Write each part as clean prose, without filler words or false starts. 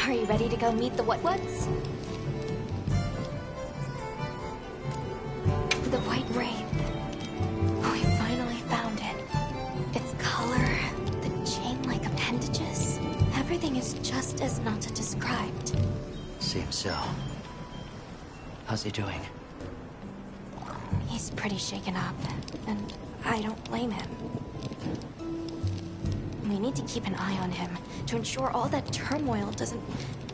Are you ready to go meet the what's? The White Wraith. We finally found it. Its color, the chain-like appendages. Everything is just as Nata described. Seems so. How's he doing? He's pretty shaken up, and I don't blame him. We need to keep an eye on him to ensure all that turmoil doesn't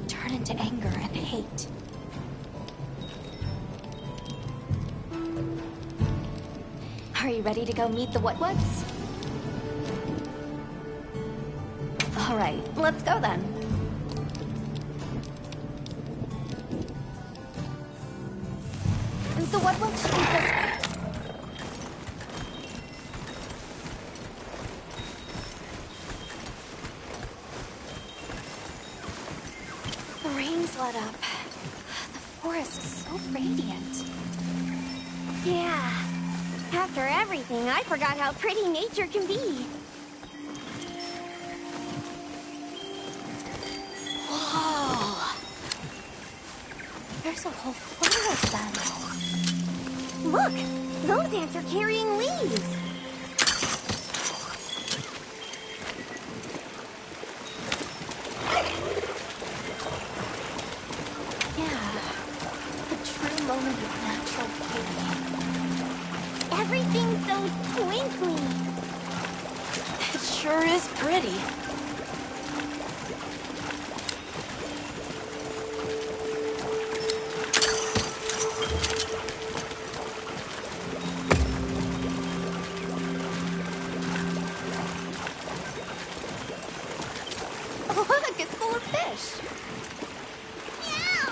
turn into anger and hate. Are you ready to go meet the what's? All right, let's go then. The what's should be this way. The rain's let up. The forest is so radiant. Yeah. After everything, I forgot how pretty nature can be. Whoa! There's a whole forest then. Look! Those ants are carrying leaves. Yeah. The true moment of natural beauty. Everything's so twinkly. It sure is pretty. Look, it's full of fish. Yeah.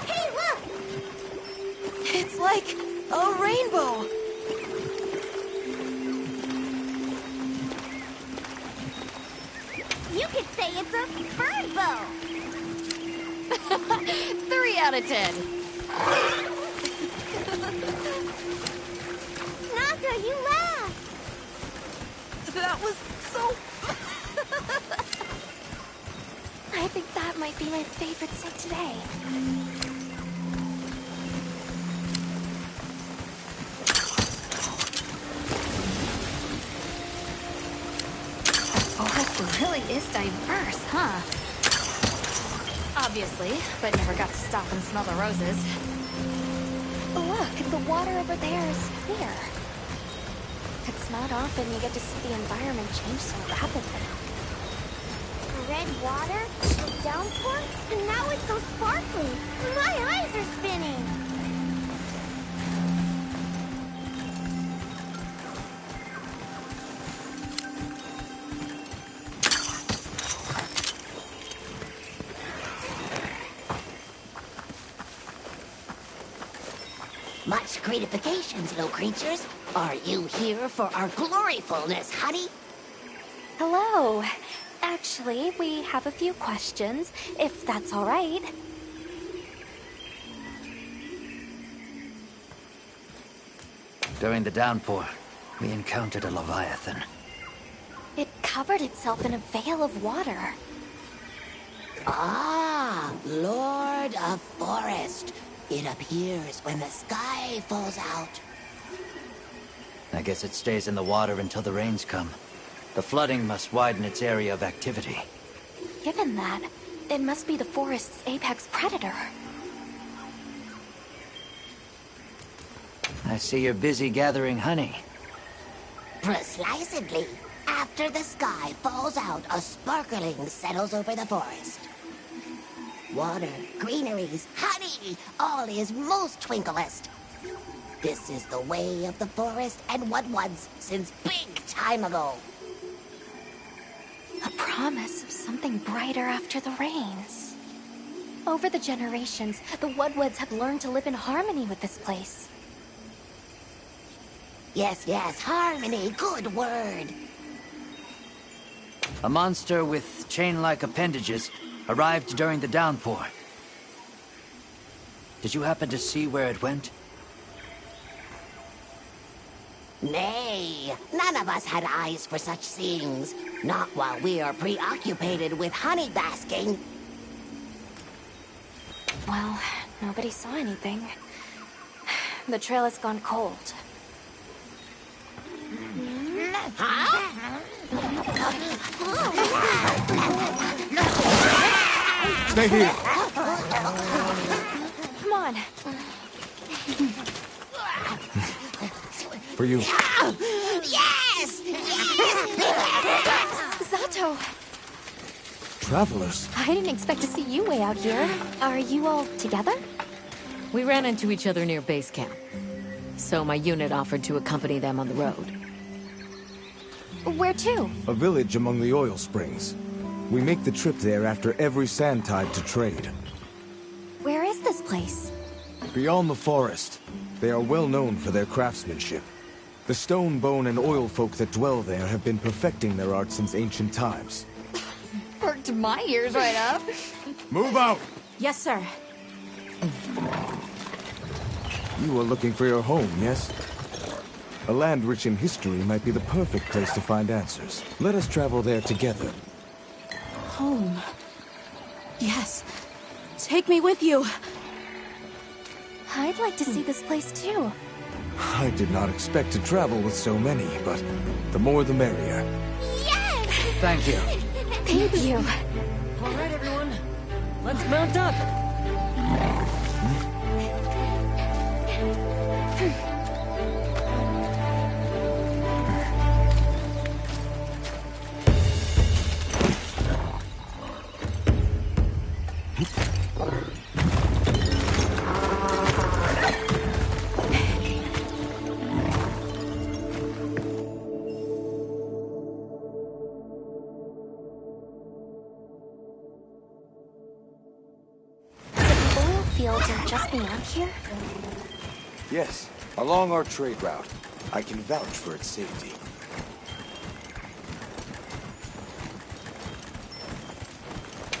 Hey, look! It's like a rainbow. You could say it's a bird bow. 3 out of 10. Nata, you laughed. That was so... I think that might be my favorite sight today. The forest really is diverse, huh? Obviously, but never got to stop and smell the roses. Look, the water over there is clear. It's not often you get to see the environment change so rapidly. Red water, a downpour, and now it's so sparkly. My eyes are spinning. Much gratifications, little creatures. Are you here for our gloryfulness, honey? Hello. Actually, we have a few questions, if that's all right. During the downpour, we encountered a leviathan. It covered itself in a veil of water. Ah, Lord of Forest. It appears when the sky falls out. I guess it stays in the water until the rains come. The flooding must widen its area of activity. Given that, it must be the forest's apex predator. I see you're busy gathering honey. Precisely. After the sky falls out, a sparkling settles over the forest. Water, greeneries, honey, all is most twinklest. This is the way of the forest and what was since big time ago. A promise of something brighter after the rains. Over the generations, the Woodwoods have learned to live in harmony with this place. Yes, yes, harmony, good word. A monster with chain-like appendages arrived during the downpour. Did you happen to see where it went? Nay, none of us had eyes for such things. Not while we are preoccupied with honey basking. Well, nobody saw anything. The trail has gone cold. Stay here. Come on. For you. Yes! Zato! Travelers. I didn't expect to see you way out here. Are you all together? We ran into each other near base camp. So my unit offered to accompany them on the road. Where to? A village among the oil springs. We make the trip there after every sand tide to trade. Where is this place? Beyond the forest, they are well known for their craftsmanship. The stone, bone, and oil folk that dwell there have been perfecting their art since ancient times. Perked my ears right up. Move out! Yes, sir. You are looking for your home, yes? A land rich in history might be the perfect place to find answers. Let us travel there together. Home. Yes. Take me with you. I'd like to see this place too. I did not expect to travel with so many, but the more the merrier. Yes! Thank you. Thank you. All right, everyone. Let's mount up. Fields are just beyond here? Yes, along our trade route. I can vouch for its safety.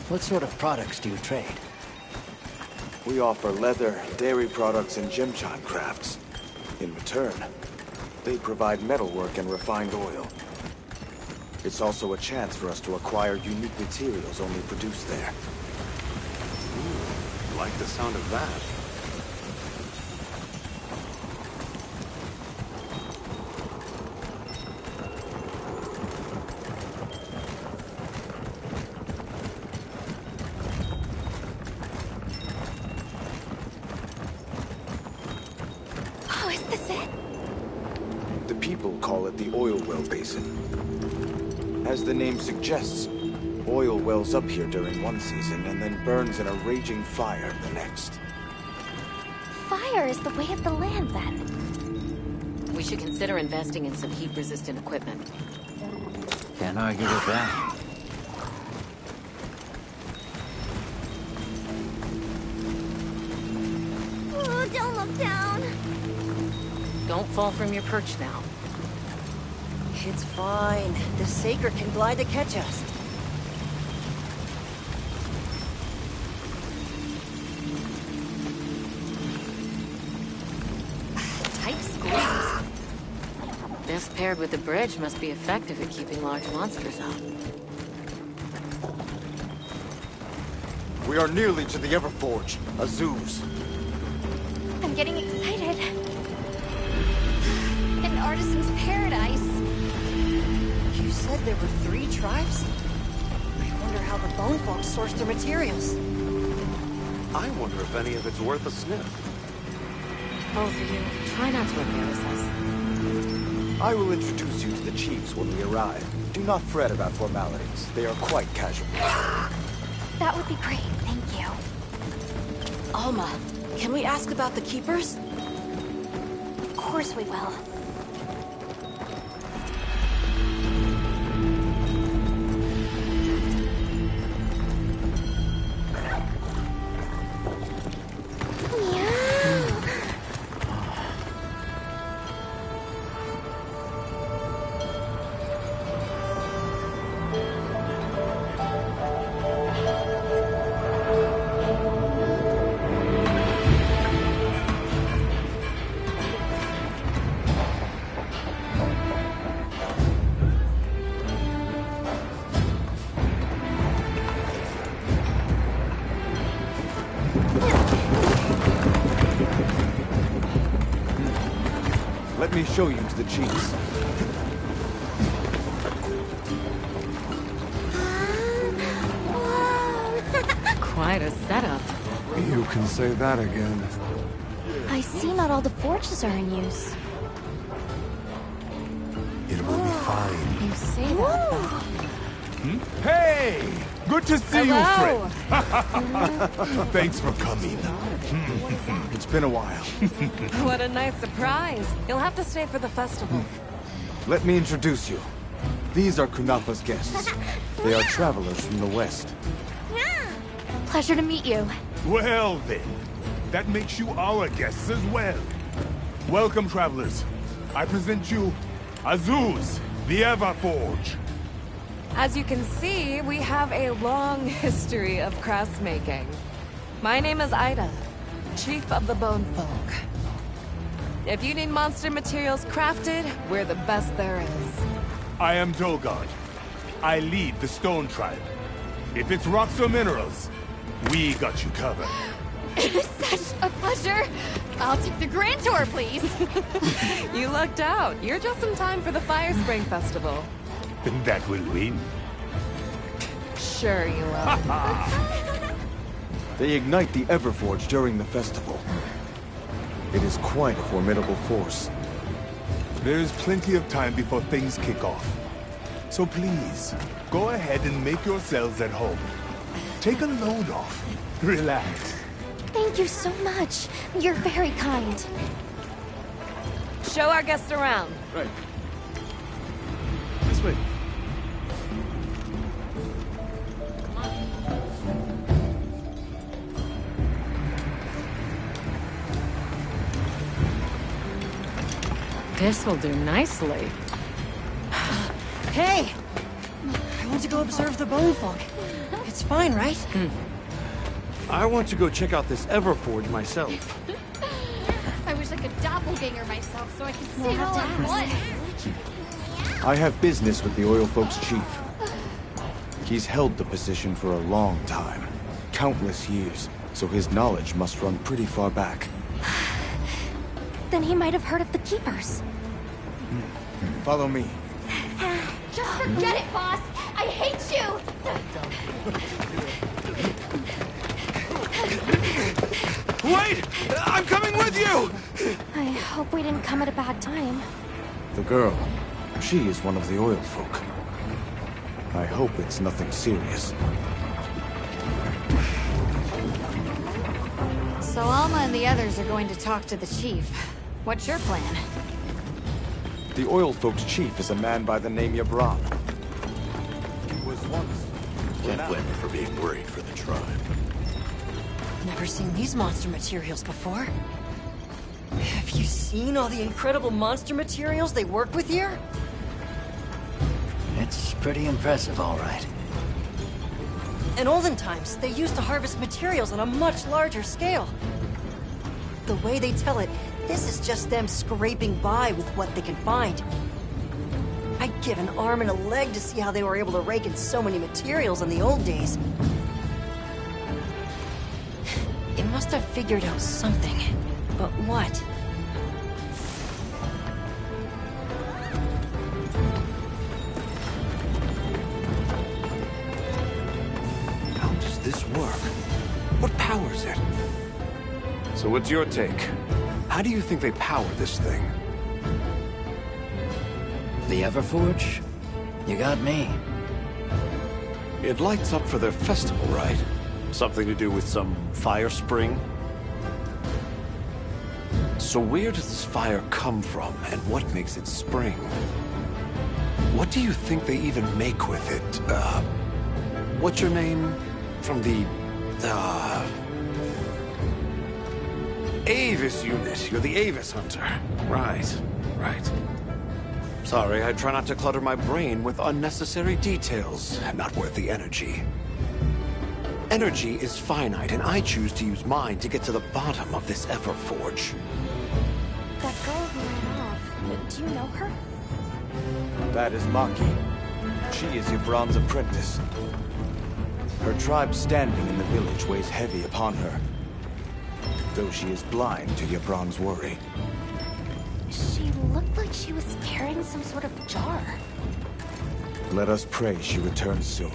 What sort of products do you trade? We offer leather, dairy products, and gemchan crafts. In return, they provide metalwork and refined oil. It's also a chance for us to acquire unique materials only produced there. Like the sound of that. Oh, is this it? The people call it the Oil Well Basin. As the name suggests, oil wells up here during one season and then burns in a raging fire the next. Fire is the way of the land, then. We should consider investing in some heat-resistant equipment. Can't argue with that. Oh, don't look down. Don't fall from your perch now. It's fine. The Saker can glide to catch us. Tight squeeze. This paired with the bridge must be effective at keeping large monsters out. We are nearly to the Everforge, Azuz. I'm getting excited. An artisan's paradise. You said there were 3 tribes? I wonder how the Bone Folks sourced their materials. I wonder if any of it's worth a sniff. Both of you, try not to embarrass us. I will introduce you to the chiefs when we arrive. Do not fret about formalities. They are quite casual. That would be great, thank you. Alma, can we ask about the Keepers? Of course we will. Let me show you to the chiefs. Quite a setup. You can say that again. I see not all the forges are in use. It will be fine. You say that, but... Hey! Good to see Hello! you, friend. Thanks for coming. It's been a while. What a nice surprise. You'll have to stay for the festival. Let me introduce you. These are Kunafa's guests. They are travelers from the west. Pleasure to meet you. Well then, that makes you our guests as well. Welcome, travelers. I present you Azuz, the Everforge. As you can see, we have a long history of crafts making. My name is Ida, Chief of the Bone Folk. If you need monster materials crafted, we're the best there is. I am Dolgard. I lead the Stone Tribe. If it's rocks or minerals, we got you covered. Such a pleasure. I'll take the grand tour, please. You lucked out. You're just in time for the Fire Spring Festival. Then that will win. Sure you will. They ignite the Everforge during the festival. It is quite a formidable force. There's plenty of time before things kick off. So please, go ahead and make yourselves at home. Take a load off. Relax. Thank you so much. You're very kind. Show our guests around. Right. This way. This will do nicely. Hey! I want to go observe the Bone Folk. It's fine, right? I want to go check out this Everforge myself. I wish I could doppelganger myself so I could see it all at once. I have business with the Oil Folks' chief. He's held the position for a long time. Countless years, so his knowledge must run pretty far back. Then he might have heard of the Keepers. Follow me. Just forget it, boss. I hate you. Wait! I'm coming with you! I hope we didn't come at a bad time. The girl, she is one of the Oil Folk. I hope it's nothing serious. So Alma and the others are going to talk to the chief. What's your plan? The Oil Folks' chief is a man by the name Yabran. He was once... Can't blame her for being worried for the tribe. Never seen these monster materials before. Have you seen all the incredible monster materials they work with here? It's pretty impressive, all right. In olden times, they used to harvest materials on a much larger scale. The way they tell it, this is just them scraping by with what they can find. I'd give an arm and a leg to see how they were able to rake in so many materials in the old days. They must have figured out something. But what? How does this work? What powers it? So what's your take? How do you think they power this thing? The Everforge? You got me. It lights up for their festival, right? Something to do with some fire spring? So where does this fire come from, and what makes it spring? What do you think they even make with it? What's your name? From the, Avis unit. You're the Avis hunter. Right. Sorry, I try not to clutter my brain with unnecessary details. Not worth the energy. Energy is finite, and I choose to use mine to get to the bottom of this Everforge. That girl who ran off, do you know her? That is Maki. She is Yvonne's apprentice. Her tribe standing in the village weighs heavy upon her. Though she is blind to Yvonne's worry. She looked like she was carrying some sort of jar. Let us pray she returns soon.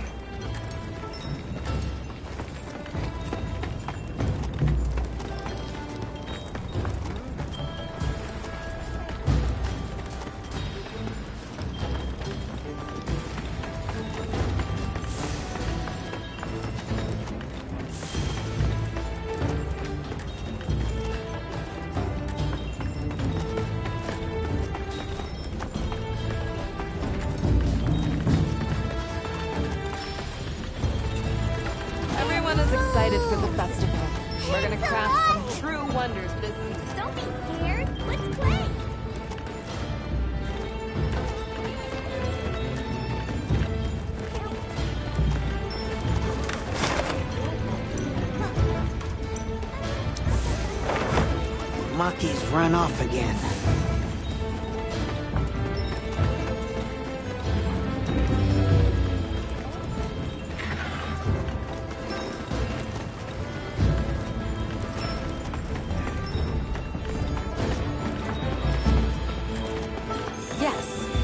Everyone is excited for the festival. We're gonna craft some true wonders this season. Don't be scared. Let's play. Maki's run off again.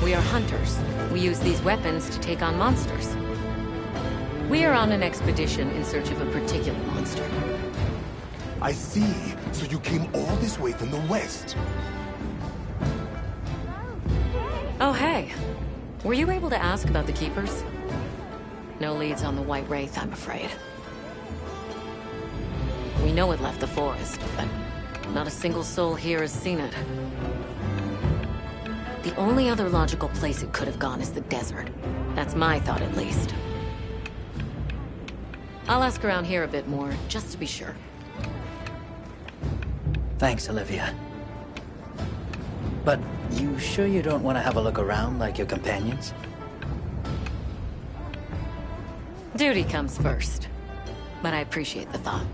We are hunters. We use these weapons to take on monsters. We are on an expedition in search of a particular monster. I see. So you came all this way from the west. Oh, hey. Were you able to ask about the Keepers? No leads on the White Wraith, I'm afraid. We know it left the forest, but not a single soul here has seen it. The only other logical place it could have gone is the desert. That's my thought, at least. I'll ask around here a bit more, just to be sure. Thanks, Olivia. But you sure you don't want to have a look around like your companions? Duty comes first. But I appreciate the thought.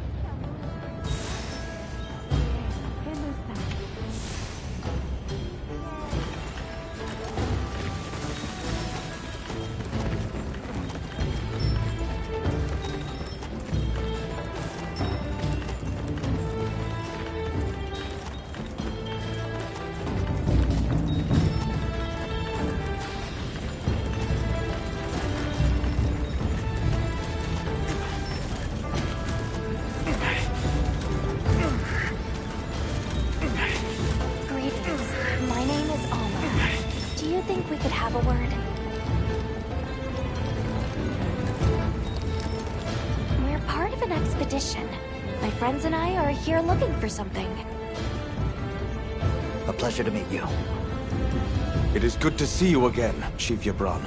My friends and I are here looking for something. A pleasure to meet you. It is good to see you again, Chief Yvonne.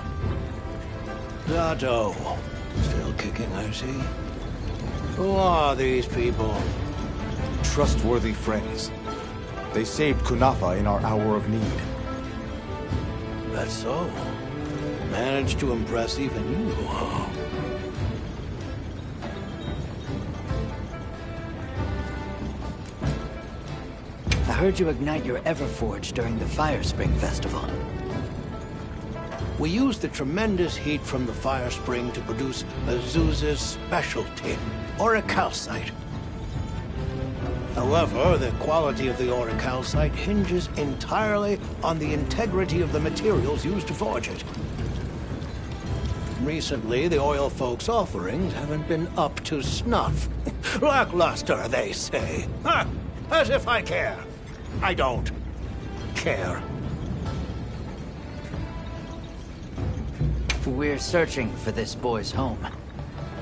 Zato. Still kicking, I see. Who are these people? Trustworthy friends. They saved Kunafa in our hour of need. That's so. Managed to impress even you, huh? I heard you ignite your Everforge during the Fire Spring Festival. We used the tremendous heat from the fire spring to produce Azuz's specialty, auricalcite. However, the quality of the auricalcite hinges entirely on the integrity of the materials used to forge it. Recently, the oil folks' offerings haven't been up to snuff. Lackluster, they say. Ha! As if I care. I don't care. We're searching for this boy's home.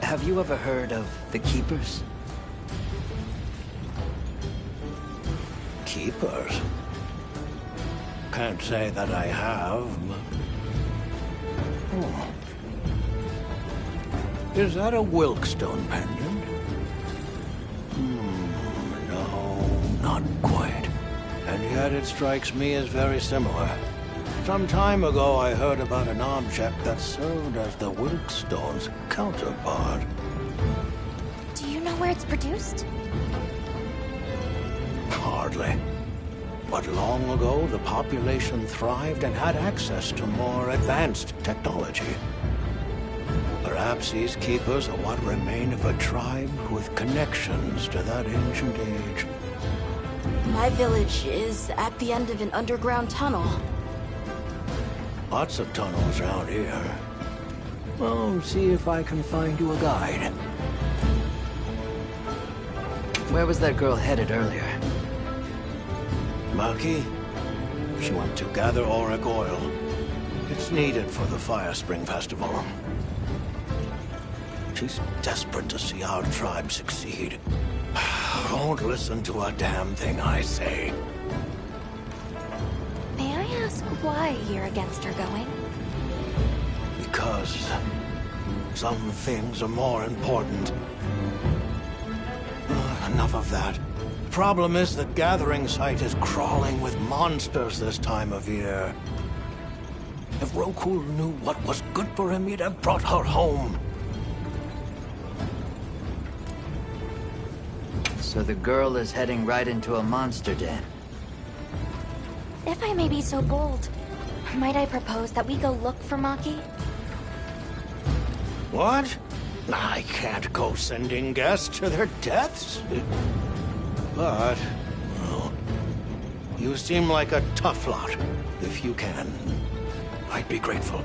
Have you ever heard of the Keepers? Keepers? Can't say that I have, but... Oh. Is that a Wilkstone pendant? No, not quite. And yet it strikes me as very similar. Some time ago I heard about an object that served as the Wilkstone's counterpart. Do you know where it's produced? Hardly. But long ago, the population thrived and had access to more advanced technology. Perhaps these keepers are what remain of a tribe with connections to that ancient age. My village is at the end of an underground tunnel. Lots of tunnels around here. Well, see if I can find you a guide. Where was that girl headed earlier? Maki? She went to gather auric oil. It's needed for the Fire Spring Festival. She's desperate to see our tribe succeed. Don't listen to a damn thing I say. May I ask why you're against her going? Because some things are more important. Enough of that. The problem is the gathering site is crawling with monsters this time of year. If Roku knew what was good for him, he'd have brought her home. So the girl is heading right into a monster den. If I may be so bold, might I propose that we go look for Maki? What? I can't go sending guests to their deaths. But, well, you seem like a tough lot. If you can, I'd be grateful.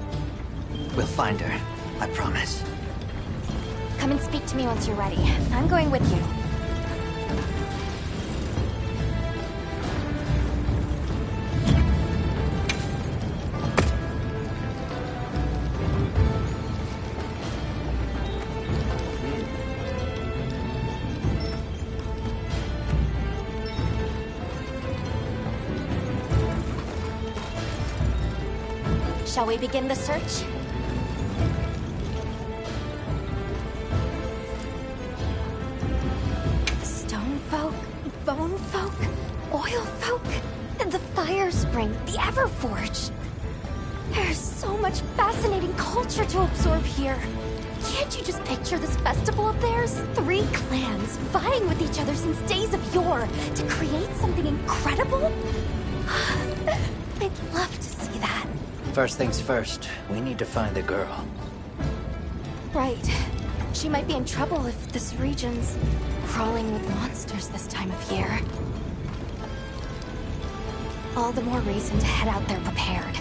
We'll find her, I promise. Come and speak to me once you're ready. I'm going with you. Shall we begin the search? Stone folk, bone folk, oil folk, and the Fire Spring, the Everforge. There's so much fascinating culture to absorb here. Can't you just picture this festival of theirs? 3 clans vying with each other since days of yore to create something incredible? I'd love to see that. First things first, we need to find the girl. Right. She might be in trouble if this region's crawling with monsters this time of year. All the more reason to head out there prepared.